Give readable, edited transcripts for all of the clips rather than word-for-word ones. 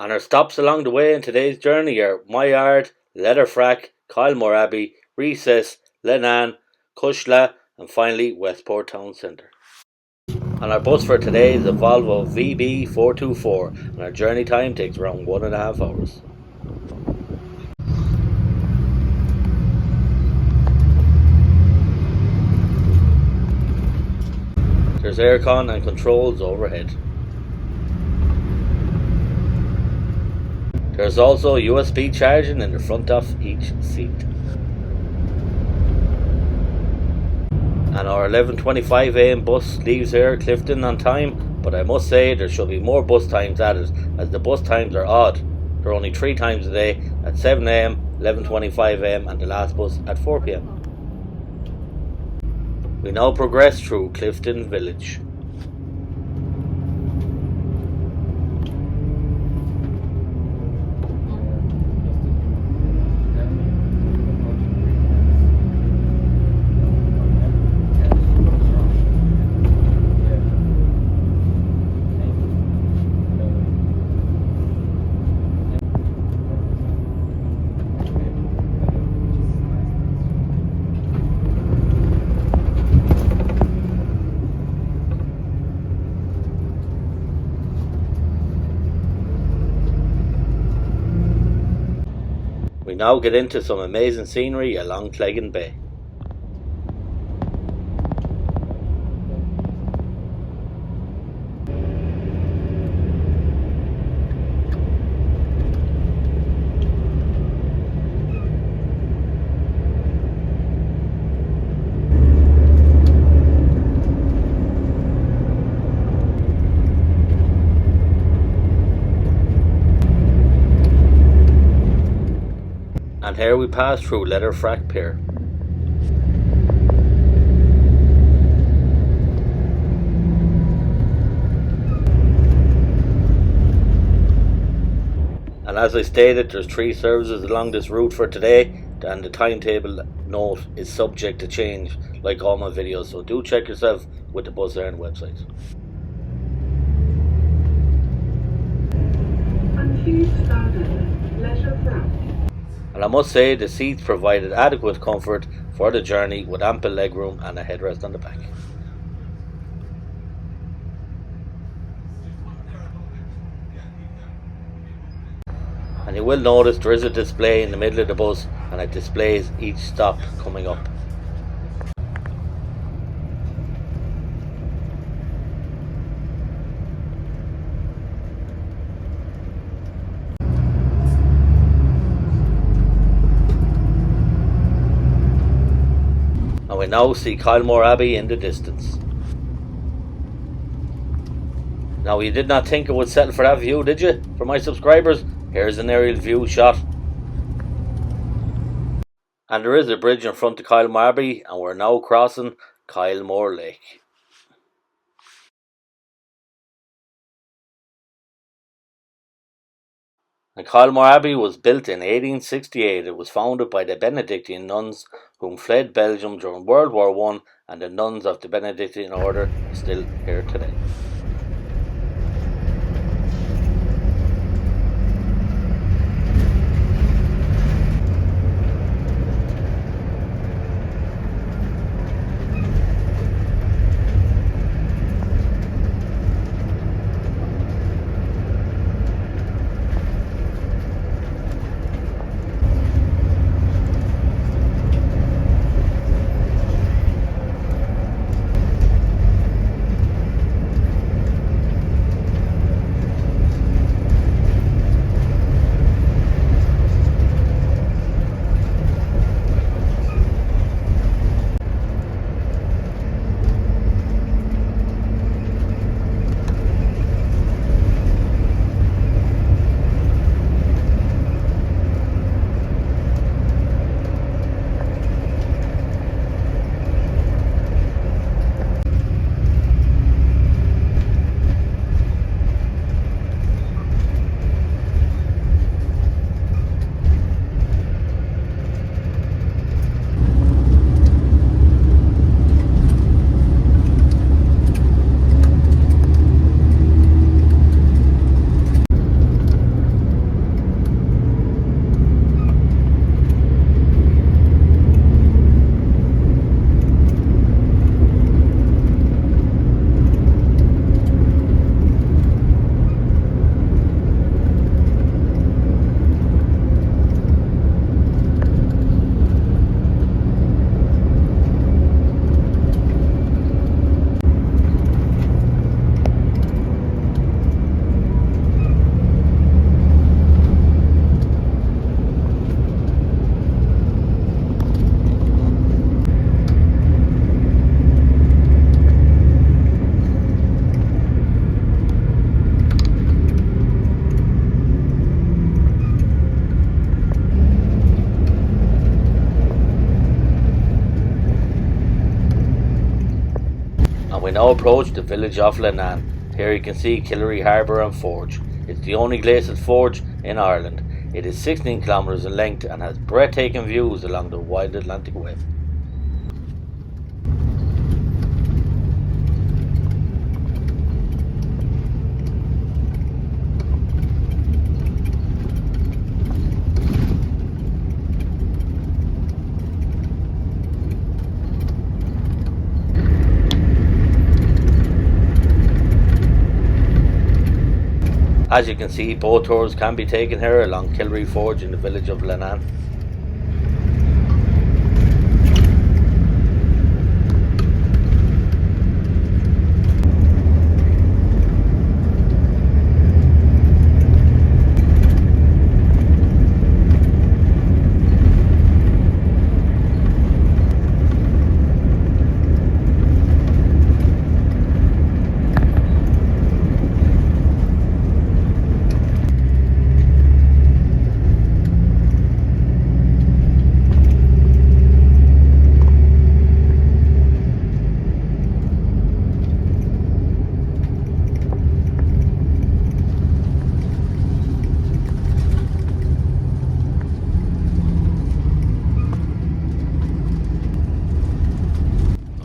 And our stops along the way in today's journey are Myard, Letterfrack, Kylemore Abbey, Recess, Leenane, Cushla, and finally Westport Town Centre. And our bus for today is a Volvo VB424, and our journey time takes around 1.5 hours. There's aircon and controls overhead. There's also USB charging in the front of each seat. And our 11:25 am bus leaves here Clifden on time, but I must say there should be more bus times added, as the bus times are odd. There are only 3 times a day, at 7 am, 11:25 am and the last bus at 4 pm. We now progress through Clifden village. We now get into some amazing scenery along Clifden Bay. And here we pass through Letterfrack Pier. And as I stated, there's 3 services along this route for today, and the timetable note is subject to change like all my videos, so do check yourself with the Bus Éireann website. And I must say the seats provided adequate comfort for the journey with ample legroom and a headrest on the back. And you will notice there is a display in the middle of the bus, and it displays each stop coming up. And we now see Kylemore Abbey in the distance. Now, you did not think I would settle for that view, did you? For my subscribers, here's an aerial view shot. And there is a bridge in front of Kylemore Abbey, and we're now crossing Kylemore Lake. And Kylemore Abbey was built in 1868. It was founded by the Benedictine nuns whom fled Belgium during World War I, and the nuns of the Benedictine order are still here today. now approach the village of Leenane. Here you can see Killary Harbour and Forge. It's the only glazed forge in Ireland. It is 16 kilometres in length and has breathtaking views along the wild Atlantic Wave. As you can see, boat tours can be taken here along Killary Forge in the village of Leenane.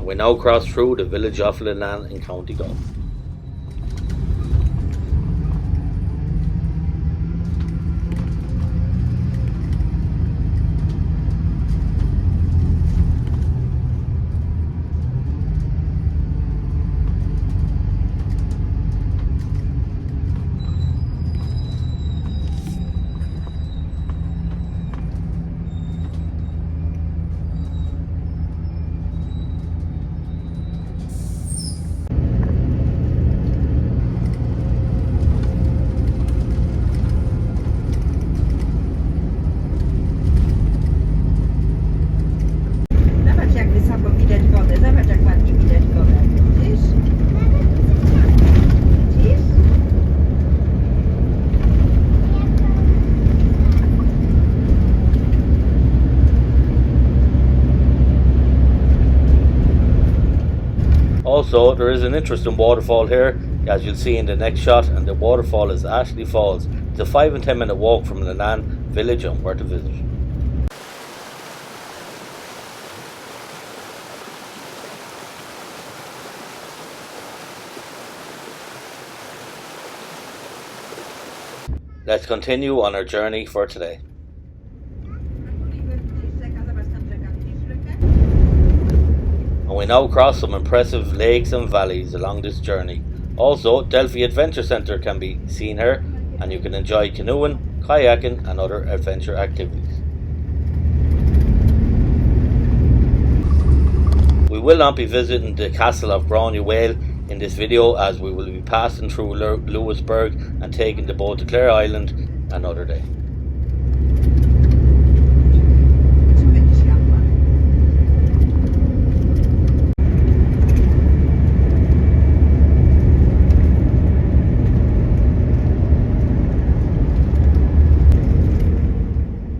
We now cross through the village of Leenane in County Galway. Also, there is an interesting waterfall here, as you'll see in the next shot, and the waterfall is Ashley Falls. It's a 5 and 10 minute walk from Leenane village and where to visit. Let's continue on our journey for today. And we now cross some impressive lakes and valleys along this journey. Also, Delphi Adventure Centre can be seen here, and you can enjoy canoeing, kayaking and other adventure activities. We will not be visiting the castle of Croagh Patrick in this video, as we will be passing through Lewisburg and taking the boat to Clare Island another day.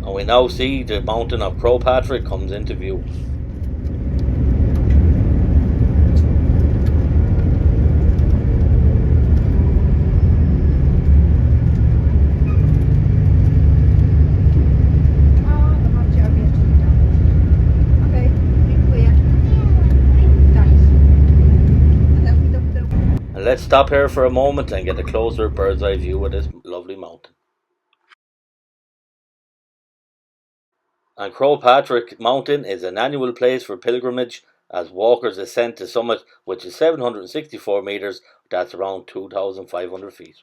And we now see the mountain of Croagh Patrick comes into view. Let's stop here for a moment and get a closer bird's eye view of this lovely mountain. And Croagh Patrick Mountain is an annual place for pilgrimage as walkers ascend to summit, which is 764 metres, that's around 2,500 feet.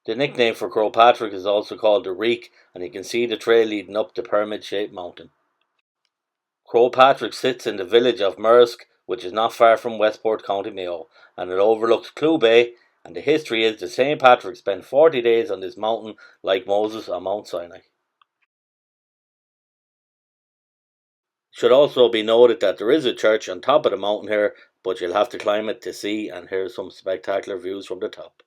The nickname for Croagh Patrick is also called the Reek, and you can see the trail leading up the pyramid-shaped mountain. Croagh Patrick sits in the village of Mersk, which is not far from Westport, County Mayo, and it overlooks Clew Bay, and the history is that St. Patrick spent 40 days on this mountain like Moses on Mount Sinai. It should also be noted that there is a church on top of the mountain here, but you'll have to climb it to see and hear some spectacular views from the top.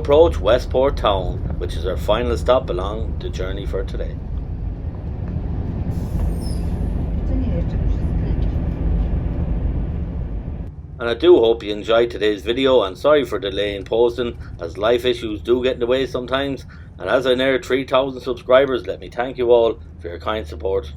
approach Westport town, which is our final stop along the journey for today. And I do hope you enjoyed today's video, and sorry for delaying posting as life issues do get in the way sometimes. And as I near 3,000 subscribers, let me thank you all for your kind support.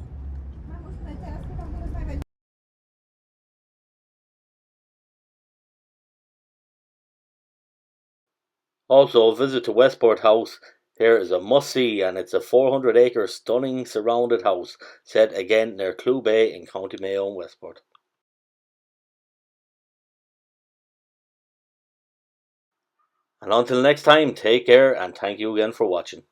Also, a visit to Westport House here is a must-see, and it's a 400-acre stunning surrounded house set again near Clew Bay in County Mayo and Westport. And until next time, take care and thank you again for watching.